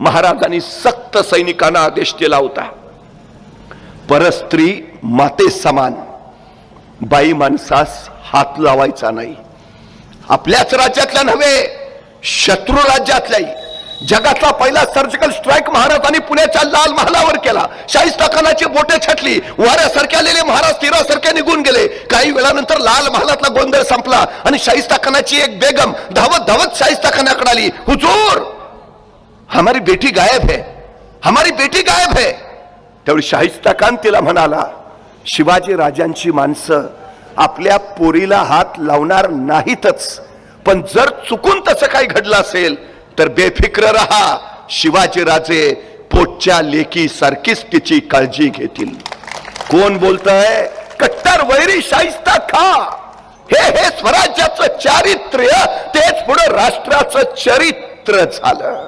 महाराजांनी सक्त सैनिकांना आदेश दिला होता, परस्त्री माते समान, बाई माणसास हात लावायचा नाही. आपल्याच राज्यातल्या नव्हे, शत्रू राज्यातल्याही. जगातला पहिला सर्जिकल स्ट्राईक महाराजांनी पुण्याच्या लाल महालावर केला. शाहिस्ताखानाची बोटे छटली, वाऱ्यासारखे आलेले महाराज तीरासारखे निघून गेले. काही वेळानंतर लाल महालातला गोंधळ संपला आणि शाहिस्ताखानाची एक बेगम धावत धावत शाहिस्ताखानाकडे आली. हुजूर, हमारी बेटी गायब है, हमारी बेटी गायब है. त्यावेळी शाहिस्ताखान तिला म्हणाला, शिवाजी राजांची माणसं आपल्या पोरीला हात लावणार नाहीतच, पण जर चुकून तसं काही घडलं असेल तर बेफिक्र रहा, शिवाजी राजे पोटच्या लेकी सारखीच तिची काळजी घेतील. कोण बोलतंय? कट्टर वैरी शाहिस्ता खान. हे स्वराज्याचं चारित्र्य, तेच पुढे राष्ट्राचं चरित्र झालं.